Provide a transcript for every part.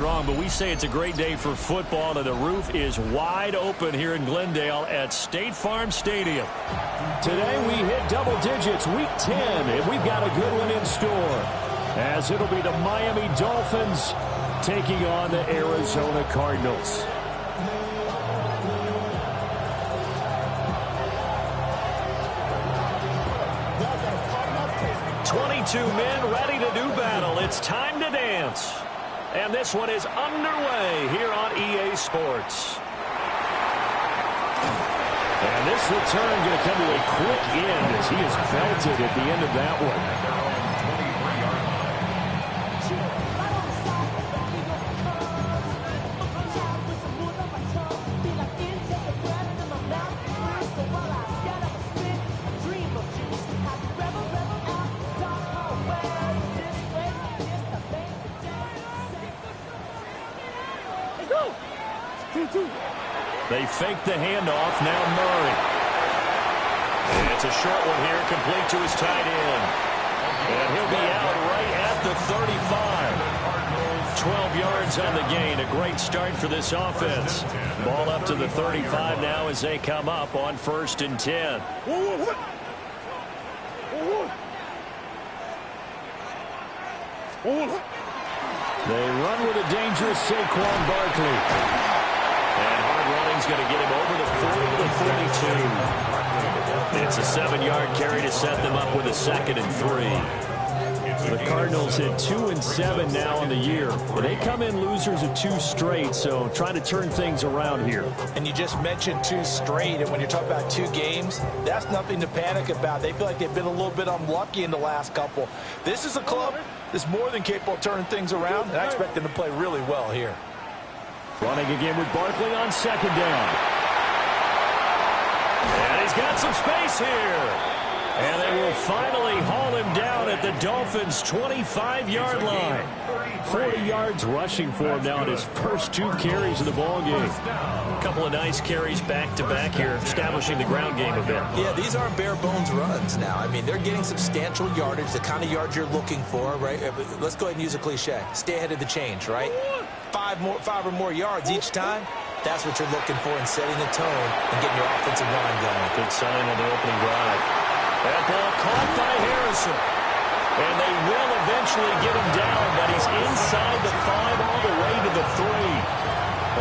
Wrong, but we say it's a great day for football, and the roof is wide open here in Glendale at State Farm Stadium. Today we hit double digits, week 10, and we've got a good one in store, as it'll be the Miami Dolphins taking on the Arizona Cardinals. Two men ready to do battle. It's time to dance. And this one is underway here on EA Sports. And this return going to come to a quick end as he is belted at the end of that one. They fake the handoff. Now Murray. And it's a short one here, complete to his tight end. And he'll be out right at the 35. 12 yards on the gain. A great start for this offense. Ball up to the 35 now as they come up on 1st and 10. They run with a dangerous Saquon Barkley. And hard running's going to get him over the 40 to 42. It's a 7-yard carry to set them up with a 2nd and 3. The Cardinals hit 2-7 now on the year. They come in losers of 2 straight, so trying to turn things around here. And you just mentioned 2 straight, and when you're talking about 2 games, that's nothing to panic about. They feel like they've been a little bit unlucky in the last couple. This is a club that's more than capable of turning things around, and I expect them to play really well here. Running again with Barkley on 2nd down. And he's got some space here. And they will finally haul him down at the Dolphins' 25-yard line. 40 yards rushing for him now in his first 2 carries of the ball game. A couple of nice carries back-to-back here, establishing the ground game a bit. Yeah, these aren't bare-bones runs now. I mean, they're getting substantial yardage, the kind of yards you're looking for, right? Let's go ahead and use a cliche. Stay ahead of the change, right? 5 or more yards each time. That's what you're looking for in setting the tone and getting your offensive line going. Good sign on the opening drive. That ball caught by Harrison. And they will eventually get him down, but he's inside the 5 all the way to the 3.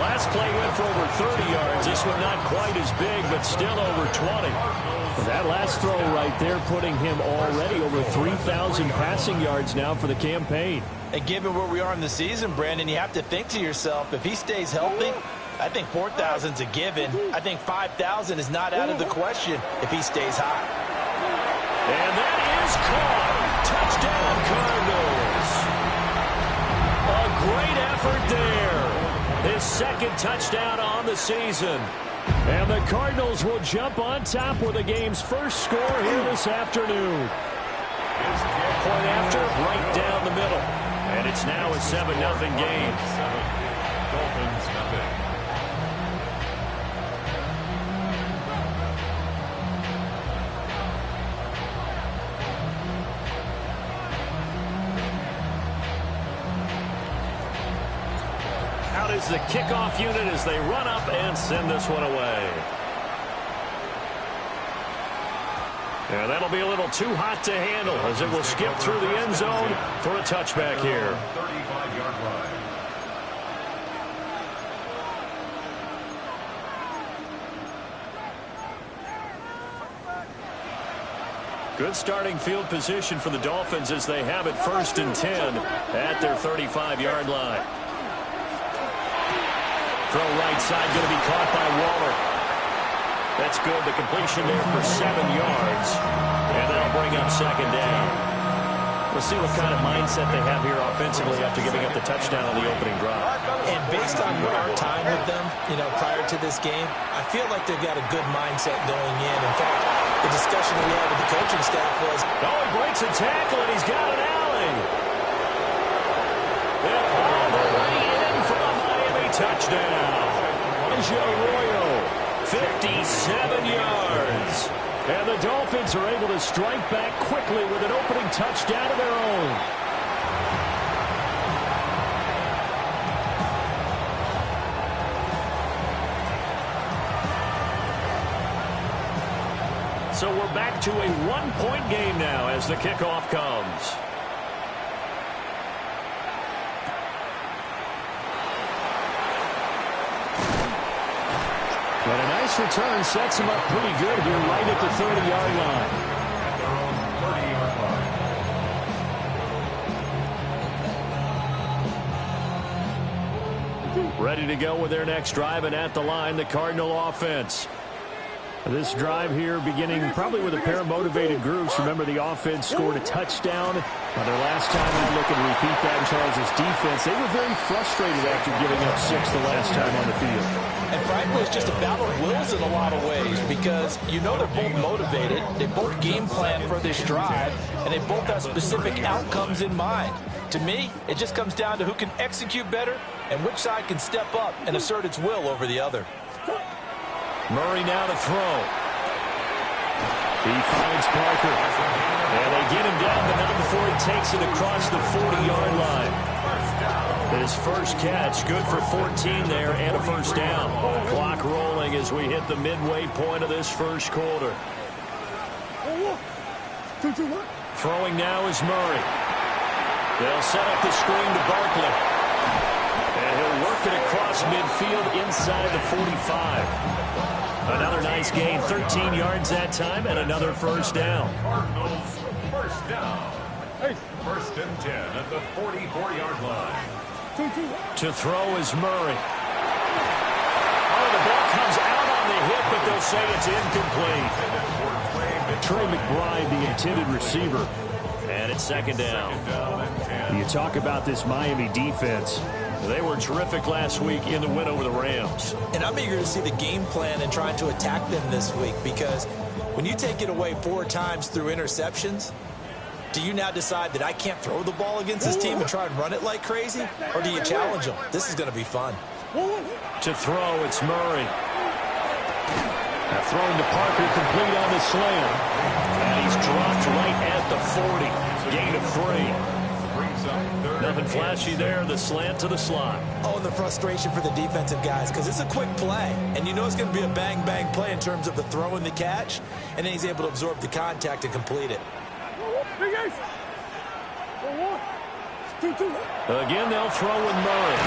Last play went for over 30 yards. This one not quite as big, but still over 20. That last throw right there putting him already over 3,000 passing yards now for the campaign. And given where we are in the season, Brandon, you have to think to yourself, if he stays healthy, I think 4,000's a given. I think 5,000 is not out of the question if he stays high. And that is caught. Touchdown, Cardinals. A great effort there. His 2nd touchdown on the season. And the Cardinals will jump on top with the game's first score here this afternoon. Point after, right down the middle. And it's now a 7-0 game. Dolphins nothing. Out is the kickoff unit as they run up and send this one away. And that'll be a little too hot to handle as it will skip through the end zone for a touchback here. 35-yard line. Good starting field position for the Dolphins as they have it 1st and 10 at their 35-yard line. Throw right side going to be caught by Waller. That's good. The completion there for 7 yards. And that'll bring up 2nd down. We'll see what kind of mindset they have here offensively after giving up the touchdown on the opening drive. And based on our time with them, prior to this game, I feel like they've got a good mindset going in. In fact, the discussion that we had with the coaching staff was, oh, he breaks a tackle and he's got an alley. And all the way in for a Miami touchdown. Arroyo, 57 yards. And the Dolphins are able to strike back quickly with an opening touchdown of their own. So we're back to a one-point game now as the kickoff comes. But a nice return sets him up pretty good here right at the 30-yard line. Ready to go with their next drive, and at the line, the Cardinal offense. This drive here beginning probably with a pair of motivated groups. Remember, the offense scored a touchdown. Their last time out, looking to repeat that in Charles' defense. They were very frustrated after giving up 6 the last time on the field. And frankly, it's just a battle of wills in a lot of ways because you know they're both motivated. They both game plan for this drive, and they both have specific outcomes in mind. To me, it just comes down to who can execute better and which side can step up and assert its will over the other. Murray now to throw. He finds Parker. And they get him down, but not before he takes it across the 40-yard line. His first catch, good for 14 there and a first down. Clock rolling as we hit the midway point of this first quarter. Throwing now is Murray. They'll set up the screen to Barkley. And he'll work it across midfield inside the 45. Another nice gain, 13 yards that time, and another first down. Cardinals, first down. First and 10 at the 44-yard line. To throw is Murray. Oh, the ball comes out on the hit, but they'll say it's incomplete. Trey McBride, the intended receiver. And it's second down. You talk about this Miami defense. They were terrific last week in the win over the Rams. And I'm eager to see the game plan and trying to attack them this week because when you take it away 4 times through interceptions, do you now decide that I can't throw the ball against this team and try and run it like crazy? Or do you challenge them? This is going to be fun. To throw, it's Murray. Now throwing to Parker, complete on the slam. And he's dropped right at the 40. Gain of 3. Nothing flashy there, the slant to the slot. Oh, and the frustration for the defensive guys because it's a quick play. And you know it's going to be a bang-bang play in terms of the throw and the catch. And then he's able to absorb the contact and complete it. Again, they'll throw with Murray.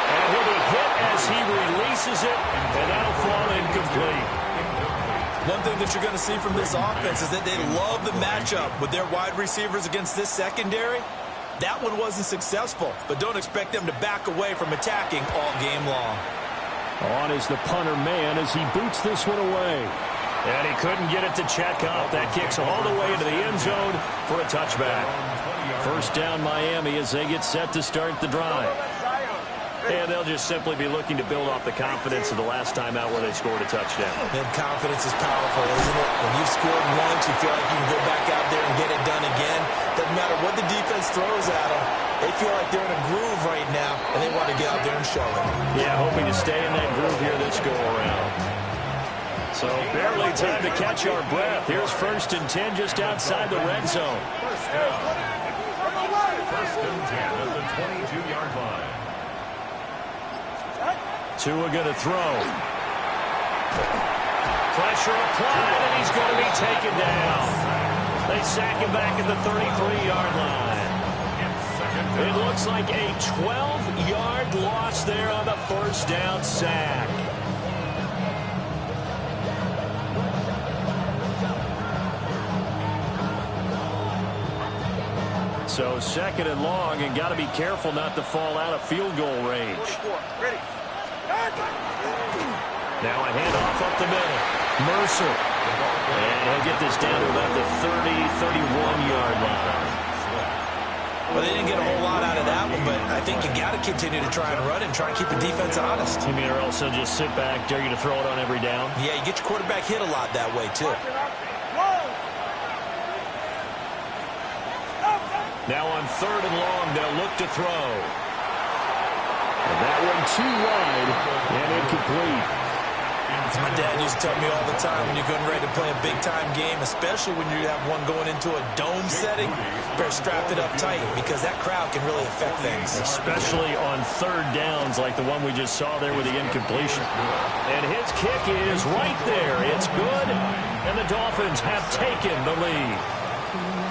And he'll be hit as he releases it, and that'll fall incomplete. One thing that you're going to see from this offense is that they love the matchup with their wide receivers against this secondary. That one wasn't successful, but don't expect them to back away from attacking all game long. On is the punter man as he boots this one away. And he couldn't get it to check out. That kicks all the way into the end zone for a touchback. First down Miami as they get set to start the drive. And they'll just simply be looking to build off the confidence of the last time out where they scored a touchdown. And confidence is powerful, isn't it? When you've scored once, you feel like you can go back out there and get it done again. Doesn't matter what the defense throws at them. They feel like they're in a groove right now, and they want to get out there and show it. Yeah, hoping to stay in that groove here this go-around. So barely time to catch our breath. Here's first and 10 just outside the red zone. First and 10 at the 22-yard line. Tua going to throw. Pressure applied, and he's going to be taken down. They sack him back at the 33-yard line. It looks like a 12-yard loss there on the first down sack. So second and long, and got to be careful not to fall out of field goal range. Now a handoff up the middle. Mercer. And he'll get this down to about the 30, 31-yard line. Well, they didn't get a whole lot out of that one, but I think you got to continue to try and run and try and keep the defense honest. You mean or else they'll just sit back, dare you to throw it on every down? Yeah, you get your quarterback hit a lot that way, too. Now on third and long, they'll look to throw. And that one too wide and incomplete. As my dad used to tell me all the time, when you're getting ready to play a big-time game, especially when you have one going into a dome setting, better strap it up tight because that crowd can really affect things. Especially on third downs like the one we just saw there with the incompletion. And his kick is right there. It's good, and the Dolphins have taken the lead.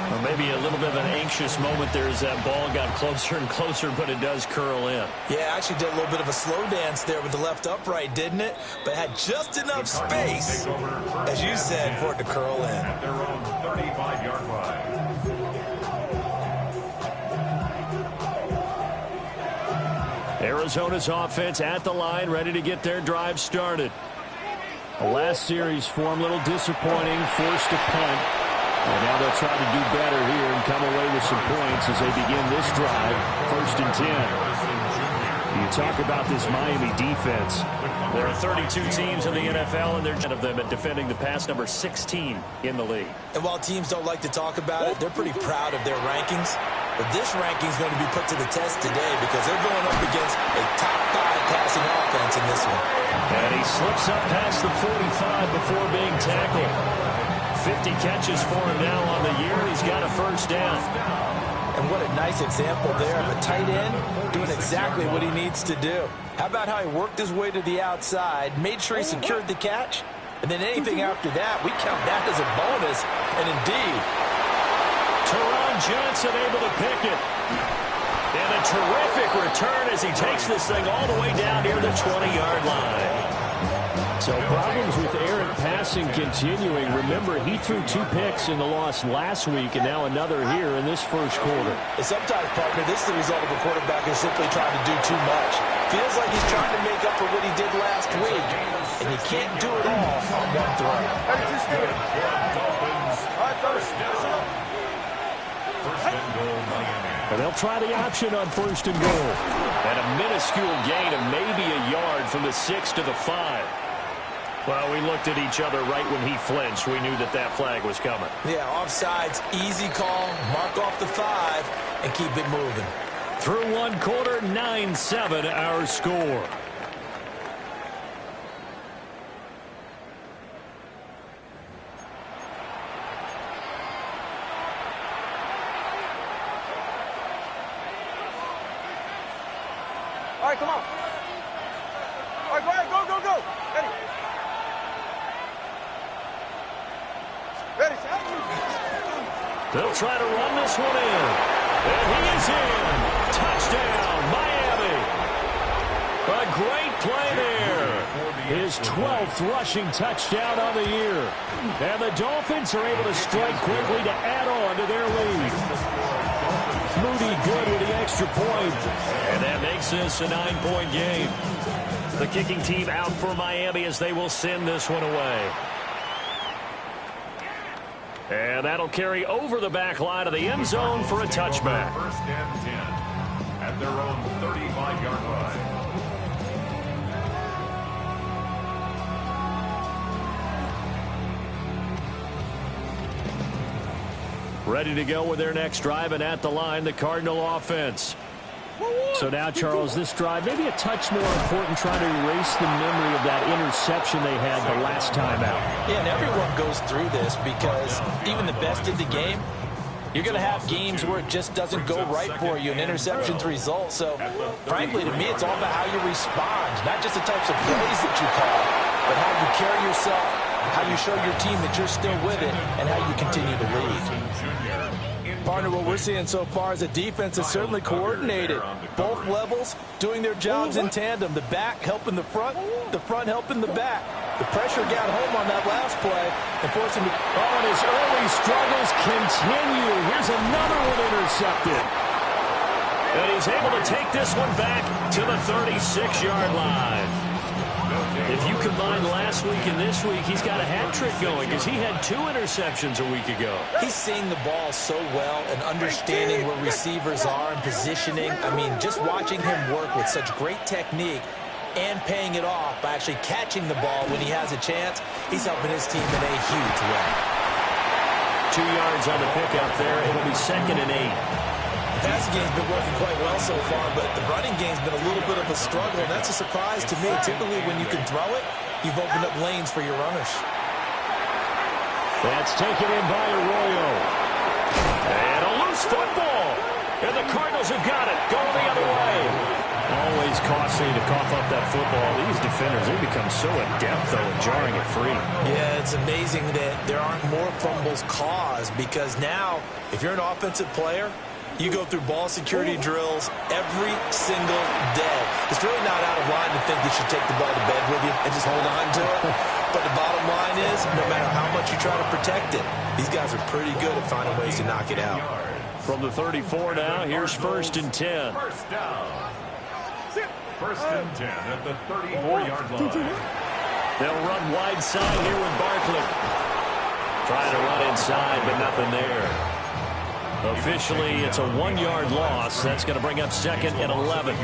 Well, maybe a little bit of an anxious moment there as that ball got closer and closer, but it does curl in. Yeah, actually did a little bit of a slow dance there with the left upright, didn't it? But had just enough space, as you said, for it to curl in. At their own 35-yard line. Arizona's offense at the line, ready to get their drive started. The last series for them, a little disappointing, forced to punt. And now they'll try to do better here and come away with some points as they begin this drive. 1st and 10. You talk about this Miami defense. There are 32 teams in the NFL, and they're 10 of them at defending the pass, number 16 in the league. And while teams don't like to talk about it, they're pretty proud of their rankings. But this ranking is going to be put to the test today because they're going up against a top 5 passing offense in this one. And he slips up past the 45 before being tackled. 50 catches for him now on the year. He's got a first down. And what a nice example there of a tight end doing exactly what he needs to do. How about how he worked his way to the outside, made sure he secured the catch, and then anything after that, we count that as a bonus. And indeed, Teron Johnson able to pick it. And a terrific return as he takes this thing all the way down near the 20-yard line. So problems with errant passing continuing. Remember, he threw 2 picks in the loss last week, and now another here in this first quarter. And sometimes, partner, this is the result of a quarterback who's simply trying to do too much. Feels like he's trying to make up for what he did last week, and you can't do it all on one throw. First and goal, Miami. And they'll try the option on 1st and goal. And a minuscule gain of maybe a yard from the 6 to the 5. Well, we looked at each other right when he flinched. We knew that that flag was coming. Yeah, offsides, easy call, mark off the 5, and keep it moving. Through one quarter, 9-7 our score. All right, come on. All right, go ahead, go. Ready. Ready, set. They'll try to run this one in. And he is in. Touchdown, Miami. A great play there. His 12th rushing touchdown on the year. And the Dolphins are able to strike quickly to add on to their lead. Moody good with the extra point. And that makes this a 9-point game. The kicking team out for Miami as they will send this one away. And that'll carry over the back line of the end zone for a touchback. 1st and 10 at their own 35-yard line. Ready to go with their next drive, and at the line, the Cardinal offense. So now, Charles, this drive, maybe a touch more important, trying to erase the memory of that interception they had the last time out. Yeah, and everyone goes through this because even the best in the game, you're going to have games where it just doesn't go right for you, and interceptions result. So, frankly, to me, it's all about how you respond, not just the types of plays that you call, but how you carry yourself, how you show your team that you're still with it, and how you continue to lead. Partner, what we're seeing so far is a defense that's certainly coordinated. Both levels doing their jobs in tandem. The back helping the front helping the back. The pressure got home on that last play and forced him to... Oh, and his early struggles continue. Here's another one intercepted. And he's able to take this one back to the 36-yard line. If you combine last week and this week, he's got a hat trick going because he had 2 interceptions a week ago. He's seeing the ball so well and understanding where receivers are and positioning. I mean, just watching him work with such great technique and paying it off by actually catching the ball when he has a chance, he's helping his team in a huge way. 2 yards on the pickup there. It'll be 2nd and 8. The passing game's been working quite well so far, but the running game's been a little bit of a struggle, and that's a surprise to me. Typically, when you can throw it, you've opened up lanes for your runners. That's taken in by Arroyo. And a loose football. And the Cardinals have got it. Going the other way. Always costly to cough up that football. These defenders, they become so adept, though, at jarring it free. Yeah, it's amazing that there aren't more fumbles caused because now, if you're an offensive player, you go through ball security drills every single day. It's really not out of line to think that you take the ball to bed with you and just hold on to it. But the bottom line is, no matter how much you try to protect it, these guys are pretty good at finding ways to knock it out. From the 34 now, here's 1st and 10. First down. 1st and 10 at the 34-yard line. They'll run wide side here with Barkley. Trying to run inside, but nothing there. Officially, it's a 1-yard loss. That's going to bring up 2nd and 11.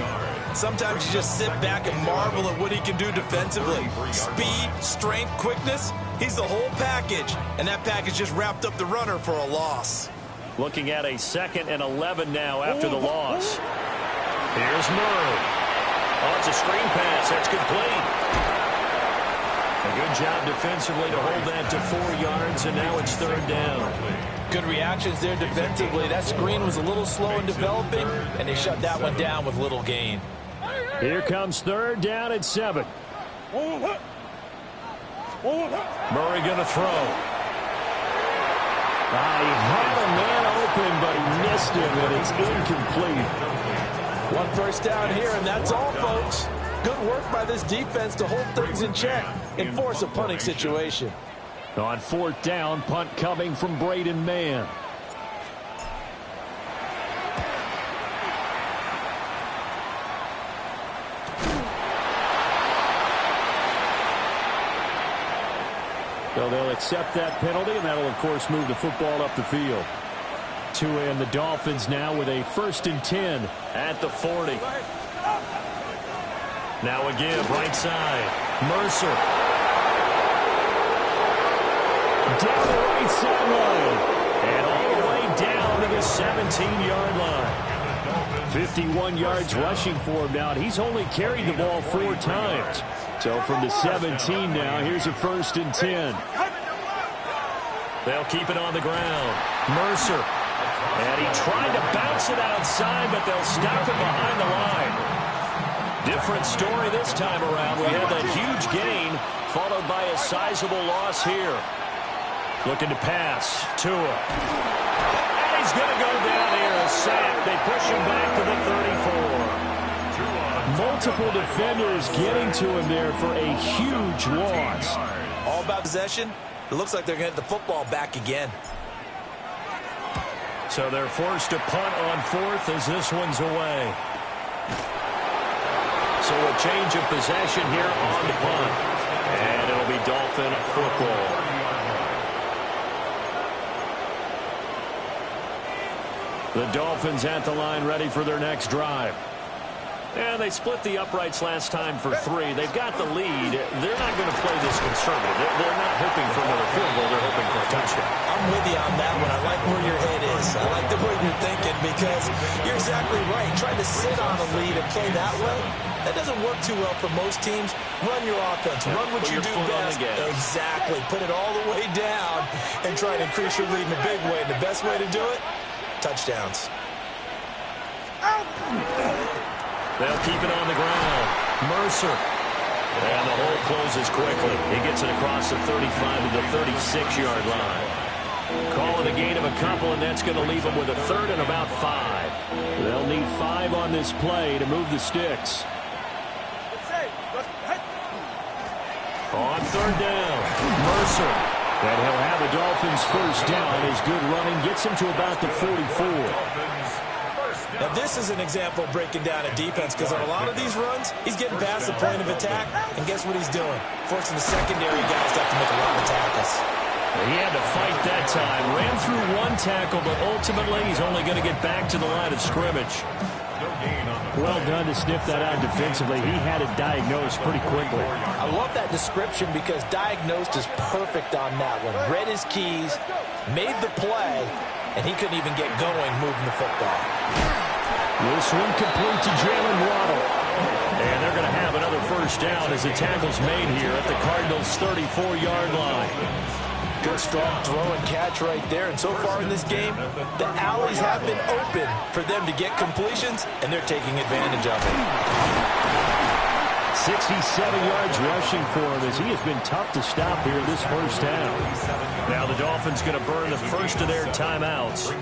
Sometimes you just sit back and marvel at what he can do defensively. Speed, strength, quickness. He's the whole package. And that package just wrapped up the runner for a loss. Looking at a 2nd and 11 now after the loss. Here's Murray. Oh, it's a screen pass. That's complete. A good job defensively to hold that to 4 yards, and now it's 3rd down. Good reactions there defensively. That screen was a little slow in developing, and they shut that one down with little gain. Here comes 3rd down at 7. Murray going to throw. He had a man open, but he missed him, and it's incomplete. 1 first down here, and that's all, folks. Good work by this defense to hold things in check and force a punting situation. On 4th down, punt coming from Braden Mann. So they'll accept that penalty, and that'll, of course, move the football up the field. And the Dolphins now with a 1st and 10 at the 40. Now a give, right side. Mercer. Down the right sideline. And all the way down to the 17-yard line. 51 yards rushing for him now, and he's only carried the ball 4 times. So from the 17 now, here's a 1st and 10. They'll keep it on the ground. Mercer. And he tried to bounce it outside, but they'll stop it behind the line. Different story this time around. We had that huge gain, followed by a sizable loss here. Looking to pass. Tua. And he's going to go down here. A sack. They push him back to the 34. Multiple defenders getting to him there for a huge loss. All about possession. It looks like they're going to get the football back again. So they're forced to punt on 4th as this one's away. So a change of possession here on the punt. And it'll be Dolphin football. The Dolphins at the line ready for their next drive. And they split the uprights last time for 3. They've got the lead. They're not going to play this conservative. They're not hoping for another field goal. They're hoping for a touchdown. I'm with you on that one. I like where your head is. I like the way you're thinking because you're exactly right. Trying to sit on a lead and play that way, that doesn't work too well for most teams. Run your offense. Run what you do best. Exactly. Put it all the way down and try to increase your lead in a big way. And the best way to do it, touchdowns. They'll keep it on the ground. Mercer. And the hole closes quickly. He gets it across the 35 to the 36-yard line. Call it a gain of a couple, and that's going to leave them with a 3rd and about 5. They'll need 5 on this play to move the sticks. On 3rd down, Mercer. And he'll have the Dolphins' 1st down. His good running gets him to about the 44. Now, this is an example of breaking down a defense because on a lot of these runs, he's getting past the point of attack, and guess what he's doing? Forcing the secondary guys to have to make a lot of tackles. He had to fight that time. Ran through 1 tackle, but ultimately he's only going to get back to the line of scrimmage. Well done to sniff that out defensively. He had it diagnosed pretty quickly. I love that description because diagnosed is perfect on that one. Read his keys, made the play, and he couldn't even get going moving the football. This one complete to Jalen Waddle. And they're going to have another 1st first down as the tackle's made here at the Cardinals' 34-yard line. Good strong throw and catch right there. And so far in this game, the alleys have been open for them to get completions, and they're taking advantage of it. 67 yards rushing for him as he has been tough to stop here this first half. Now the Dolphins going to burn the first of their timeouts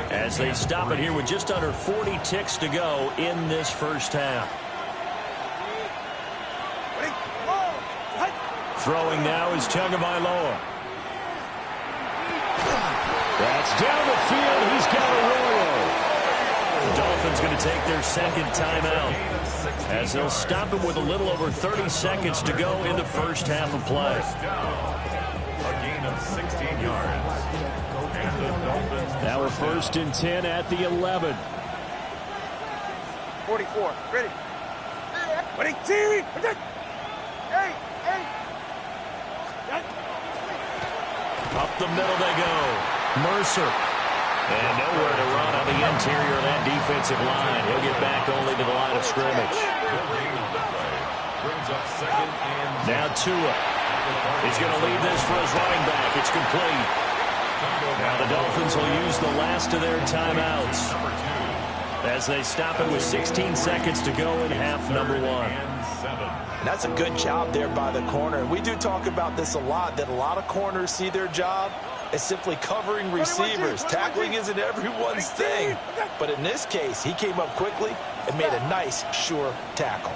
as they stop it here with just under 40 ticks to go in this first half. Throwing now is Tagovailoa. That's down the field. He's got Arroyo. The Dolphins going to take their second timeout as they'll stop him with a little over 30 seconds to go in the first half of play. A gain of 16 yards. And the Dolphins. Now we're first and 10 at the 11. 44. Ready. Ready. Hey. Up the middle they go. Mercer. And nowhere to run on the interior of that defensive line. He'll get back only to the line of scrimmage. Now Tua. He's going to leave this for his running back. It's complete. Now the Dolphins will use the last of their timeouts as they stop it with 16 seconds to go in half number one. That's a good job there by the corner. We do talk about this a lot, that a lot of corners see their job as simply covering receivers. Tackling isn't everyone's thing. But in this case, he came up quickly and made a nice, sure tackle.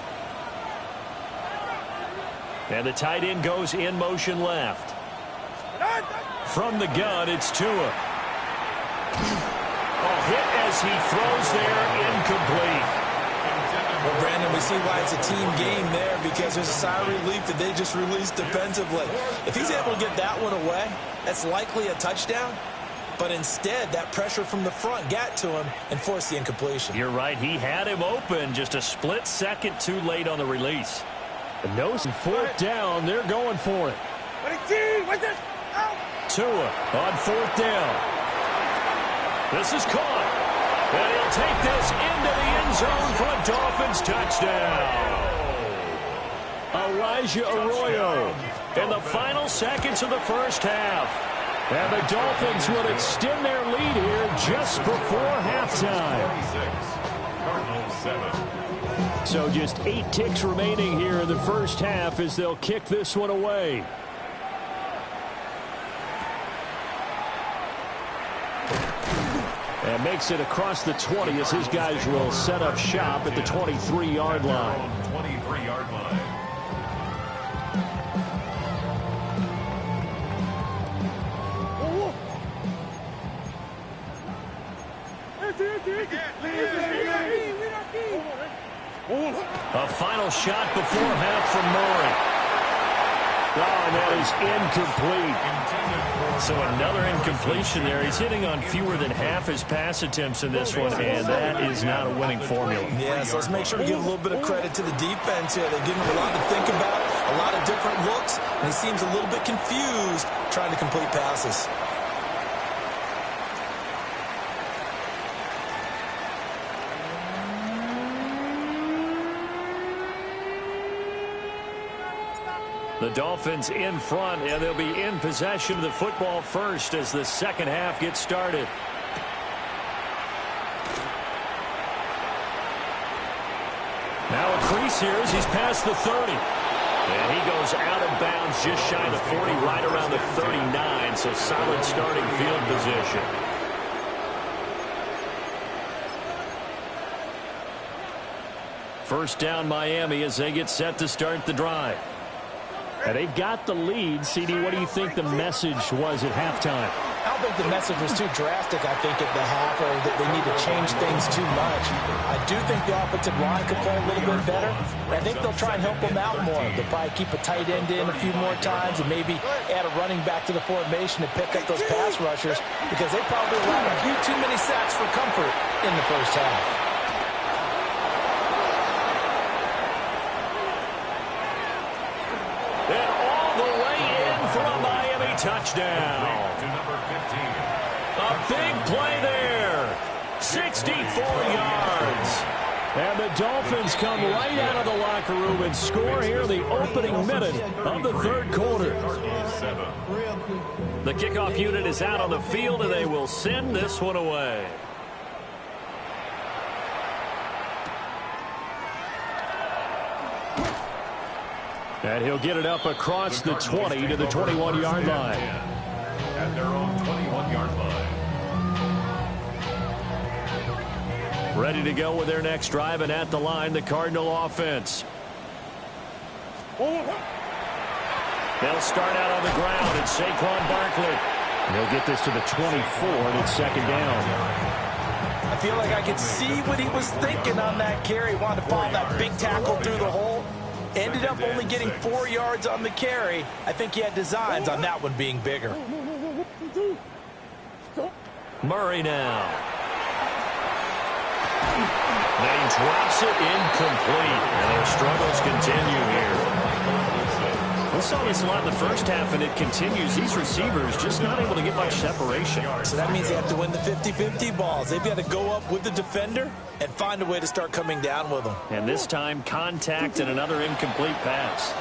And the tight end goes in motion left. From the gun, it's Tua. Hit as he throws there, incomplete. Well, Brandon, we see why it's a team game there, because there's a sigh of relief that they just released defensively. If he's able to get that one away, that's likely a touchdown. But instead, that pressure from the front got to him and forced the incompletion. You're right. He had him open, just a split second too late on the release. The nose and fourth down, they're going for it. Tua on fourth down. This is caught. And he'll take this into the end zone for a Dolphins touchdown. Elijah Arroyo in the final seconds of the first half. And the Dolphins will extend their lead here just before halftime. So just 8 ticks remaining here in the first half as they'll kick this one away. And makes it across the 20 as his guys will set up shop at the 23-yard line. 23-yard line. A final shot before half from Murray. Oh, and that is incomplete. So another incompletion there. He's hitting on fewer than half his pass attempts in this one, and that is not a winning formula. Yeah, so let's make sure we give a little bit of credit to the defense here. They give him a lot to think about, a lot of different looks, and he seems a little bit confused trying to complete passes. The Dolphins in front, and they'll be in possession of the football first as the second half gets started. Now a crease here as he's past the 30. And he goes out of bounds just shy of the 40, right around the 39, so solid starting field position. First down Miami as they get set to start the drive. And they've got the lead. CD, what do you think the message was at halftime? I don't think the message was too drastic, I think, at the half, or that they need to change things too much. I do think the offensive line could play a little bit better. I think they'll try and help them out more. They'll probably keep a tight end in a few more times and maybe add a running back to the formation to pick up those pass rushers, because they probably allowed a few too many sacks for comfort in the first half. Touchdown. A big play there. 64 yards. And the Dolphins come right out of the locker room and score here in the opening minute of the third quarter. The kickoff unit is out on the field, and they will send this one away. And he'll get it up across the 20 to the 21-yard line. At their own 21-yard line. Ready to go with their next drive, and at the line, the Cardinal offense. They'll start out on the ground. It's Saquon Barkley. They'll get this to the 24, and it's second down. I feel like I could see what he was thinking on that carry. Wanted to follow that big tackle through the hole. Ended up only getting 4 yards on the carry. I think he had designs on that one being bigger. Murray now. Then he drops it incomplete. And their struggles continue here. We saw this a lot in the first half, and it continues. These receivers just not able to get much separation. So that means they have to win the 50-50 balls. They've got to go up with the defender and find a way to start coming down with them. And this time, contact and another incomplete pass.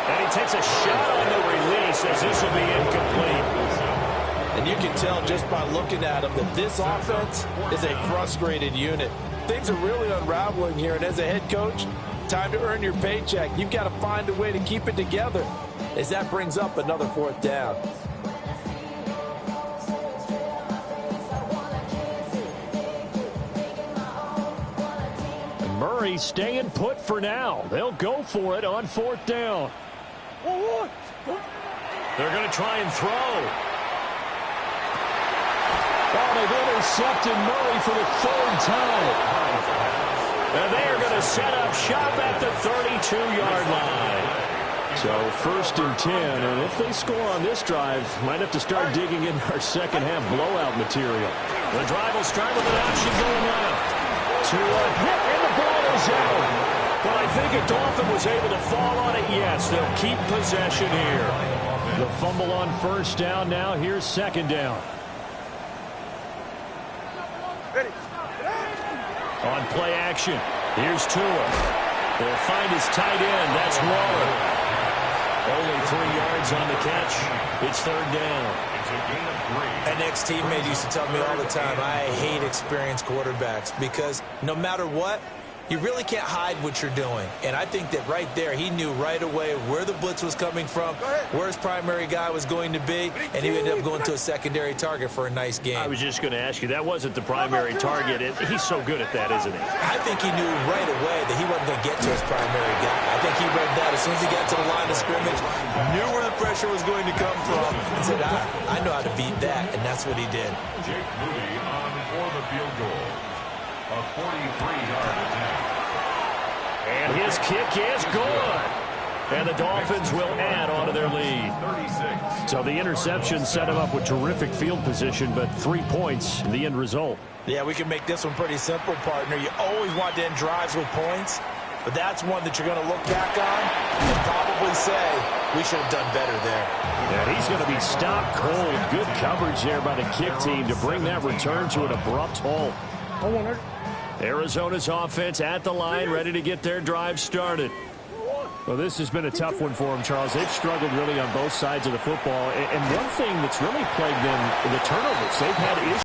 And he takes a shot on the release as this will be incomplete. And you can tell just by looking at them that this offense is a frustrated unit. Things are really unraveling here, and as a head coach, time to earn your paycheck. You've got to find a way to keep it together as that brings up another fourth down. Murray staying put for now. They'll go for it on fourth down. They're going to try and throw. Oh, they've intercepted Murray for the third time. And they are going to set up shop at the 32-yard line. So first and 10, and if they score on this drive, might have to start digging in our second half blowout material. The drive will start with an option going left. To a hit, and the ball is out. But I think a Dolphin was able to fall on it. Yes, they'll keep possession here. The fumble on first down now. Here's second down. On play action, here's Tua. They'll find his tight end. That's Waller. Only 3 yards on the catch. It's third down. It's a gain of 3. An ex-teammate used to tell me all the time, I hate experienced quarterbacks because no matter what, you really can't hide what you're doing. And I think that right there, he knew right away where the blitz was coming from, where his primary guy was going to be, and he ended up going to a secondary target for a nice game. I was just going to ask you, that wasn't the primary target. He's so good at that, isn't he? I think he knew right away that he wasn't going to get to his primary guy. I think he read that as soon as he got to the line of scrimmage, knew where the pressure was going to come from, and said, I know how to beat that, and that's what he did. Jake Moody on for the field goal. A 43-yard attempt. And his kick is good. And the Dolphins will add on to their lead. 36. So the interception set him up with terrific field position, but 3 points in the end result. Yeah, we can make this one pretty simple, partner. You always want to end drives with points, but that's one that you're going to look back on and probably say, we should have done better there. And he's going to be stopped cold. Good coverage there by the kick team to bring that return to an abrupt halt. Arizona's offense at the line, ready to get their drive started. Well, this has been a tough one for them, Charles. They've struggled really on both sides of the football. And one thing that's really plagued them, the turnovers. They've had issues.